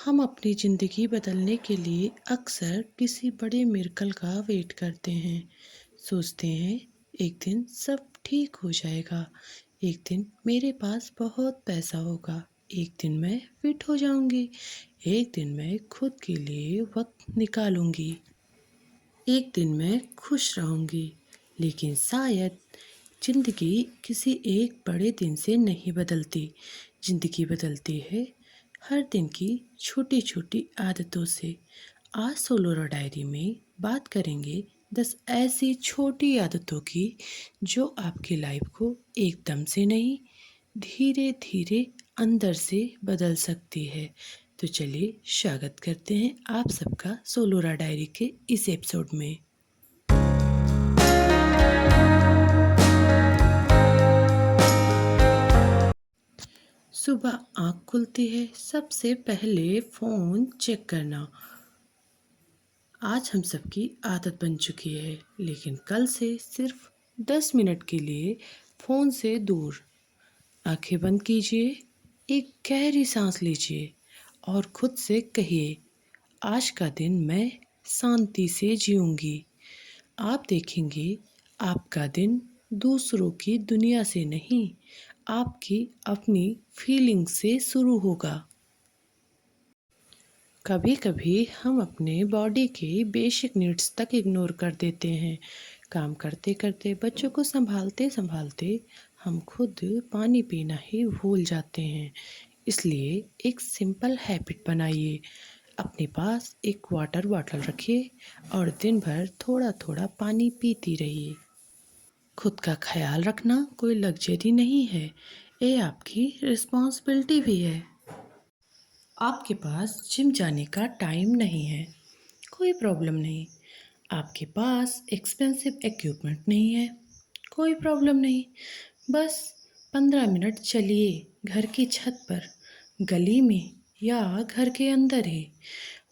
हम अपनी ज़िंदगी बदलने के लिए अक्सर किसी बड़े मिरेकल का वेट करते हैं। सोचते हैं एक दिन सब ठीक हो जाएगा, एक दिन मेरे पास बहुत पैसा होगा, एक दिन मैं फिट हो जाऊंगी, एक दिन मैं खुद के लिए वक्त निकालूंगी, एक दिन मैं खुश रहूंगी। लेकिन शायद ज़िंदगी किसी एक बड़े दिन से नहीं बदलती। ज़िंदगी बदलती है हर दिन की छोटी छोटी आदतों से। आज सोलोरा डायरी में बात करेंगे 10 ऐसी छोटी आदतों की जो आपकी लाइफ को एकदम से नहीं, धीरे धीरे अंदर से बदल सकती है। तो चलिए स्वागत करते हैं आप सबका सोलोरा डायरी के इस एपिसोड में। सुबह आँख खुलती है सबसे पहले फ़ोन चेक करना आज हम सबकी आदत बन चुकी है। लेकिन कल से सिर्फ 10 मिनट के लिए फ़ोन से दूर आंखें बंद कीजिए, एक गहरी सांस लीजिए और खुद से कहिए, आज का दिन मैं शांति से जीऊँगी। आप देखेंगे आपका दिन दूसरों की दुनिया से नहीं, आपकी अपनी फीलिंग से शुरू होगा। कभी कभी हम अपने बॉडी के बेसिक नीड्स तक इग्नोर कर देते हैं। काम करते करते, बच्चों को संभालते संभालते हम खुद पानी पीना ही भूल जाते हैं। इसलिए एक सिंपल हैबिट बनाइए, अपने पास एक वाटर बॉटल रखिए और दिन भर थोड़ा थोड़ा पानी पीती रहिए। खुद का ख्याल रखना कोई लग्जरी नहीं है, ये आपकी रिस्पॉन्सिबिलिटी भी है। आपके पास जिम जाने का टाइम नहीं है, कोई प्रॉब्लम नहीं। आपके पास एक्सपेंसिव इक्विपमेंट नहीं है, कोई प्रॉब्लम नहीं। बस 15 मिनट चलिए घर की छत पर, गली में या घर के अंदर ही।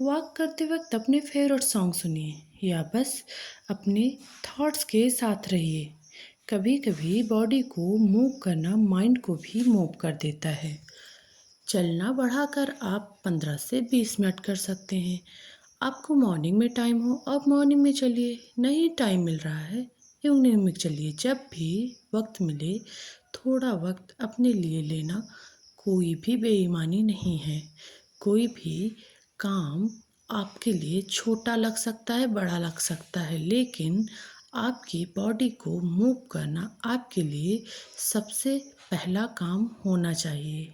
वॉक करते वक्त अपने फेवरेट सॉन्ग सुनिए या बस अपने थॉट्स के साथ रहिए। कभी कभी बॉडी को मूव करना माइंड को भी मूव कर देता है। चलना बढ़ाकर आप 15 से 20 मिनट कर सकते हैं। आपको मॉर्निंग में टाइम हो आप मॉर्निंग में चलिए, नहीं टाइम मिल रहा है इवनिंग में चलिए। जब भी वक्त मिले थोड़ा वक्त अपने लिए लेना कोई भी बेईमानी नहीं है। कोई भी काम आपके लिए छोटा लग सकता है, बड़ा लग सकता है, लेकिन आपकी बॉडी को मूव करना आपके लिए सबसे पहला काम होना चाहिए।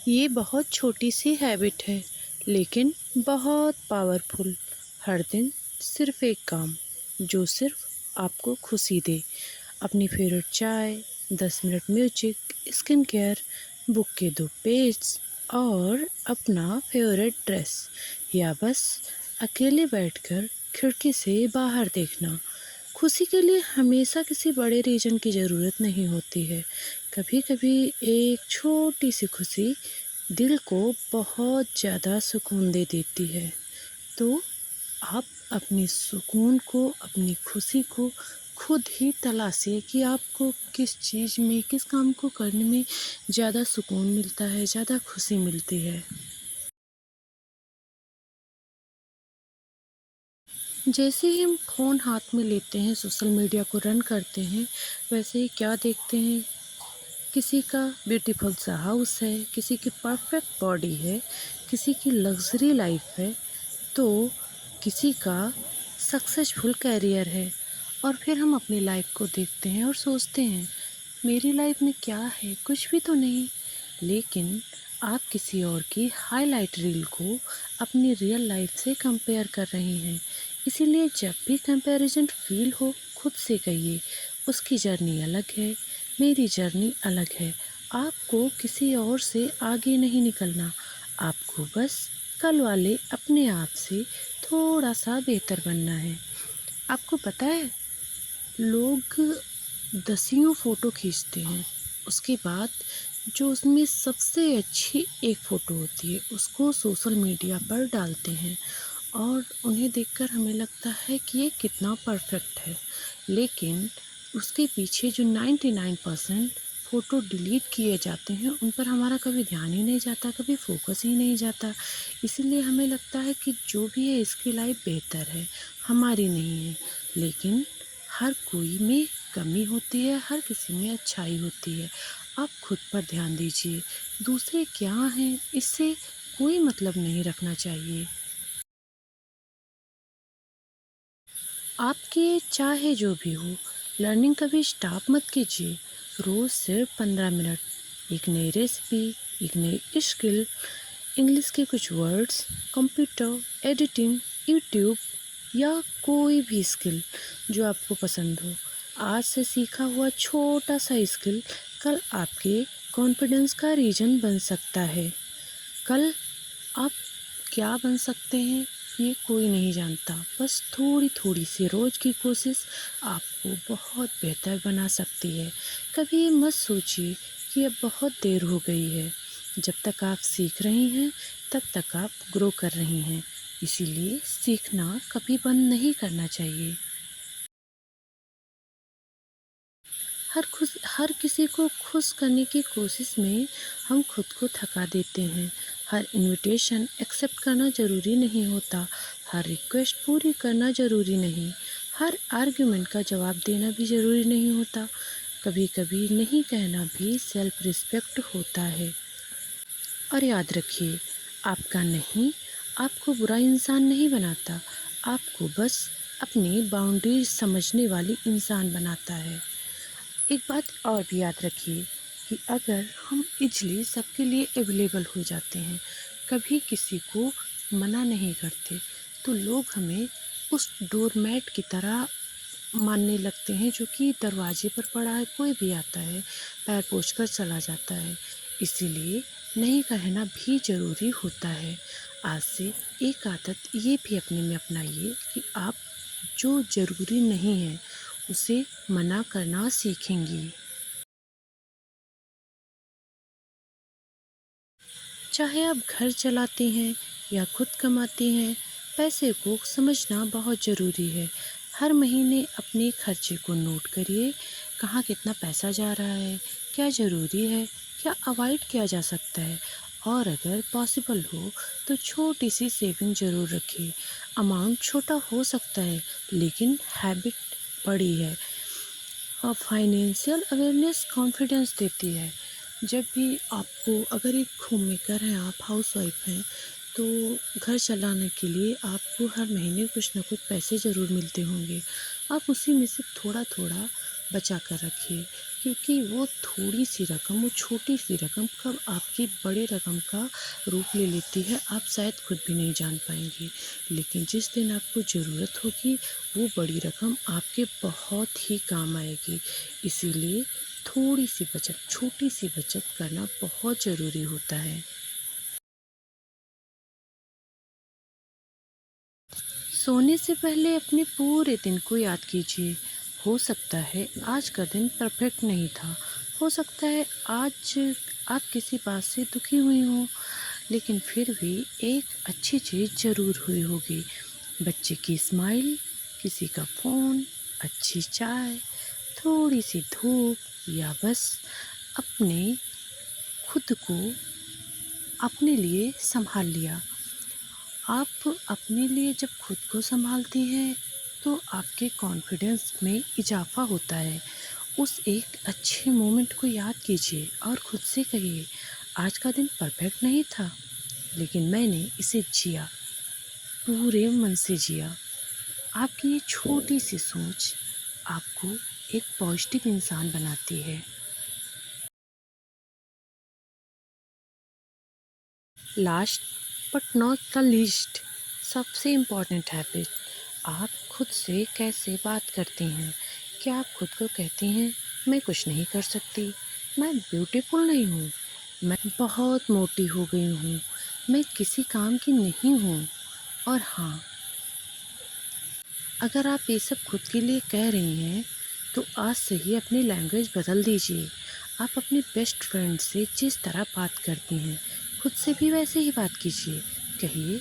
ये बहुत छोटी सी हैबिट है, लेकिन बहुत पावरफुल। हर दिन सिर्फ एक काम जो सिर्फ आपको खुशी दे, अपनी फेवरेट चाय, 10 minute music, skin care, book के 2 पेज और अपना फेवरेट ड्रेस, या बस अकेले बैठकर खिड़की से बाहर देखना। खुशी के लिए हमेशा किसी बड़े रीजन की ज़रूरत नहीं होती है। कभी कभी एक छोटी सी खुशी दिल को बहुत ज़्यादा सुकून दे देती है। तो आप अपनी सुकून को, अपनी खुशी को खुद ही तलाशिए कि आपको किस चीज़ में, किस काम को करने में ज़्यादा सुकून मिलता है, ज़्यादा खुशी मिलती है। जैसे ही हम फ़ोन हाथ में लेते हैं, सोशल मीडिया को रन करते हैं, वैसे ही क्या देखते हैं, किसी का ब्यूटीफुल सा हाउस है, किसी की परफेक्ट बॉडी है, किसी की लग्जरी लाइफ है, तो किसी का सक्सेसफुल कैरियर है। और फिर हम अपनी लाइफ को देखते हैं और सोचते हैं, मेरी लाइफ में क्या है, कुछ भी तो नहीं। लेकिन आप किसी और की हाईलाइट रील को अपनी रियल लाइफ से कंपेयर कर रही हैं। इसीलिए जब भी कंपैरिजन फील हो, खुद से कहिए, उसकी जर्नी अलग है, मेरी जर्नी अलग है। आपको किसी और से आगे नहीं निकलना, आपको बस कल वाले अपने आप से थोड़ा सा बेहतर बनना है। आपको पता है, लोग दसियों फ़ोटो खींचते हैं, उसके बाद जो उसमें सबसे अच्छी एक फ़ोटो होती है उसको सोशल मीडिया पर डालते हैं और उन्हें देखकर हमें लगता है कि ये कितना परफेक्ट है। लेकिन उसके पीछे जो 99% फ़ोटो डिलीट किए जाते हैं, उन पर हमारा कभी ध्यान ही नहीं जाता, कभी फ़ोकस ही नहीं जाता। इसीलिए हमें लगता है कि जो भी है इसकी लाइफ़ बेहतर है, हमारी नहीं है। लेकिन हर कोई में कमी होती है, हर किसी में अच्छाई होती है। आप खुद पर ध्यान दीजिए, दूसरे क्या हैं इससे कोई मतलब नहीं रखना चाहिए। आपके चाहे जो भी हो, लर्निंग कभी स्टॉप मत कीजिए। रोज़ सिर्फ 15 मिनट एक नई रेसिपी, एक नई स्किल, इंग्लिश के कुछ वर्ड्स, कंप्यूटर, एडिटिंग, यूट्यूब या कोई भी स्किल जो आपको पसंद हो। आज से सीखा हुआ छोटा सा स्किल कल आपके कॉन्फिडेंस का रीज़न बन सकता है। कल आप क्या बन सकते हैं ये कोई नहीं जानता। बस थोड़ी थोड़ी सी रोज़ की कोशिश आपको बहुत बेहतर बना सकती है। कभी ये मत सोचिए कि अब बहुत देर हो गई है। जब तक आप सीख रही हैं तब तक आप ग्रो कर रही हैं। इसीलिए सीखना कभी बंद नहीं करना चाहिए। हर किसी को खुश करने की कोशिश में हम खुद को थका देते हैं। हर इनविटेशन एक्सेप्ट करना ज़रूरी नहीं होता, हर रिक्वेस्ट पूरी करना ज़रूरी नहीं, हर आर्ग्यूमेंट का जवाब देना भी ज़रूरी नहीं होता। कभी कभी नहीं कहना भी सेल्फ रिस्पेक्ट होता है। और याद रखिए, आपका नहीं आपको बुरा इंसान नहीं बनाता, आपको बस अपनी बाउंड्रीज समझने वाली इंसान बनाता है। एक बात और भी याद रखिए कि अगर हम इजली सबके लिए अवेलेबल हो जाते हैं, कभी किसी को मना नहीं करते, तो लोग हमें उस डोरमैट की तरह मानने लगते हैं जो कि दरवाजे पर पड़ा है, कोई भी आता है पैर पोंछकर चला जाता है। इसीलिए नहीं कहना भी ज़रूरी होता है। आज से एक आदत ये भी अपने में अपनाइए कि आप जो ज़रूरी नहीं है उसे मना करना सीखेंगी। चाहे आप घर चलाती हैं या खुद कमाती हैं, पैसे को समझना बहुत ज़रूरी है। हर महीने अपने खर्चे को नोट करिए, कहाँ कितना पैसा जा रहा है, क्या ज़रूरी है, क्या अवॉइड किया जा सकता है। और अगर पॉसिबल हो तो छोटी सी सेविंग ज़रूर रखिए। अमाउंट छोटा हो सकता है लेकिन हैबिट बड़ी है। और फाइनेंशियल अवेयरनेस कॉन्फिडेंस देती है। जब भी आपको अगर एक होम मेकर हैं, आप हाउस वाइफ हैं, तो घर चलाने के लिए आपको हर महीने कुछ ना कुछ पैसे ज़रूर मिलते होंगे। आप उसी में से थोड़ा थोड़ा बचा कर रखिए, क्योंकि वो थोड़ी सी रकम, वो छोटी सी रकम कब आपकी बड़े रकम का रूप ले लेती है आप शायद खुद भी नहीं जान पाएंगे। लेकिन जिस दिन आपको ज़रूरत होगी वो बड़ी रकम आपके बहुत ही काम आएगी। इसीलिए थोड़ी सी बचत, छोटी सी बचत करना बहुत ज़रूरी होता है। सोने से पहले अपने पूरे दिन को याद कीजिए। हो सकता है आज का दिन परफेक्ट नहीं था, हो सकता है आज आप किसी बात से दुखी हुई हों, लेकिन फिर भी एक अच्छी चीज़ ज़रूर हुई होगी। बच्चे की स्माइल, किसी का फ़ोन, अच्छी चाय, थोड़ी सी धूप या बस अपने खुद को अपने लिए संभाल लिया। आप अपने लिए जब खुद को संभालती हैं तो आपके कॉन्फिडेंस में इजाफा होता है। उस एक अच्छे मोमेंट को याद कीजिए और खुद से कहिए, आज का दिन परफेक्ट नहीं था लेकिन मैंने इसे जिया, पूरे मन से जिया। आपकी ये छोटी सी सोच आपको एक पॉजिटिव इंसान बनाती है। Last but not the least, सबसे इम्पॉर्टेंट हैबिट, आप खुद से कैसे बात करती हैं। क्या आप खुद को कहती हैं, मैं कुछ नहीं कर सकती, मैं ब्यूटीफुल नहीं हूँ, मैं बहुत मोटी हो गई हूँ, मैं किसी काम की नहीं हूँ। और हाँ, अगर आप ये सब खुद के लिए कह रही हैं तो आज से ही अपनी लैंग्वेज बदल दीजिए। आप अपने बेस्ट फ्रेंड से जिस तरह बात करती हैं खुद से भी वैसे ही बात कीजिए। कहिए,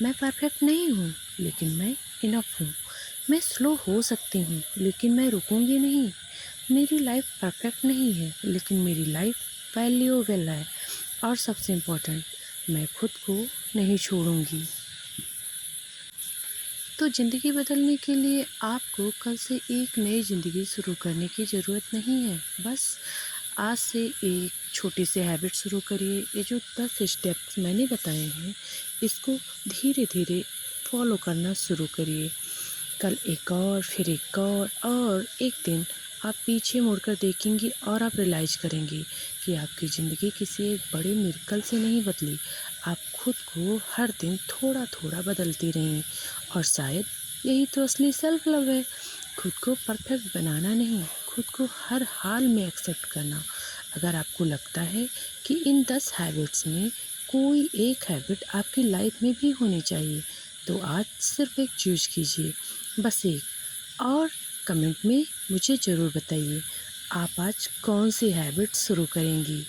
मैं परफेक्ट नहीं हूँ लेकिन मैं इनफ हूँ, मैं स्लो हो सकती हूँ लेकिन मैं रुकूंगी नहीं, मेरी लाइफ परफेक्ट नहीं है, लेकिन मेरी लाइफ वैल्यूएबल है। और सबसे इम्पोर्टेंट, मैं खुद को नहीं छोड़ूंगी। तो ज़िंदगी बदलने के लिए आपको कल से एक नई ज़िंदगी शुरू करने की ज़रूरत नहीं है। बस आज से एक छोटी सी हैबिट शुरू करिए। ये जो 10 स्टेप्स मैंने बताए हैं, इसको धीरे धीरे फॉलो करना शुरू करिए। कल एक और, फिर एक और एक दिन आप पीछे मुड़कर देखेंगी और आप रियलाइज़ करेंगी कि आपकी ज़िंदगी किसी एक बड़े मिरेकल से नहीं बदली। आप खुद को हर दिन थोड़ा थोड़ा बदलती रहीं, और शायद यही तो असली सेल्फ लव है। खुद को परफेक्ट बनाना नहीं, खुद को हर हाल में एक्सेप्ट करना। अगर आपको लगता है कि इन 10 हैबिट्स में कोई एक हैबिट आपकी लाइफ में भी होनी चाहिए, तो आज सिर्फ एक चूज कीजिए, बस एक। और कमेंट में मुझे ज़रूर बताइए आप आज कौन सी हैबिट शुरू करेंगी।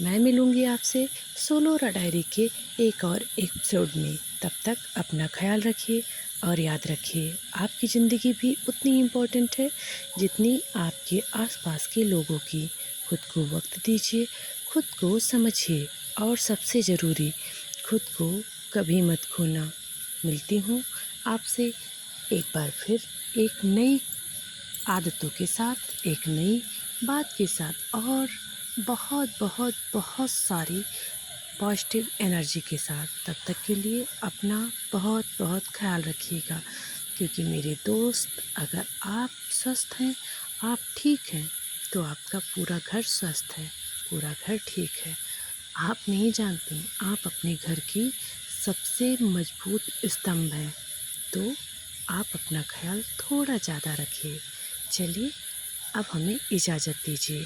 मैं मिलूँगी आपसे सोलोरा डायरी के एक और एपिसोड में। तब तक अपना ख्याल रखिए और याद रखिए, आपकी ज़िंदगी भी उतनी इम्पोर्टेंट है जितनी आपके आसपास के लोगों की। खुद को वक्त दीजिए, खुद को समझिए, और सबसे ज़रूरी, खुद को कभी मत खोना। मिलती हूँ आपसे एक बार फिर एक नई आदतों के साथ, एक नई बात के साथ, और बहुत बहुत बहुत सारी पॉजिटिव एनर्जी के साथ। तब तक के लिए अपना बहुत बहुत ख्याल रखिएगा, क्योंकि मेरे दोस्त, अगर आप स्वस्थ हैं, आप ठीक हैं, तो आपका पूरा घर स्वस्थ है, पूरा घर ठीक है। आप नहीं जानते, आप अपने घर की सबसे मजबूत स्तंभ हैं। तो आप अपना ख्याल थोड़ा ज़्यादा रखिए। चलिए, अब हमें इजाज़त दीजिए।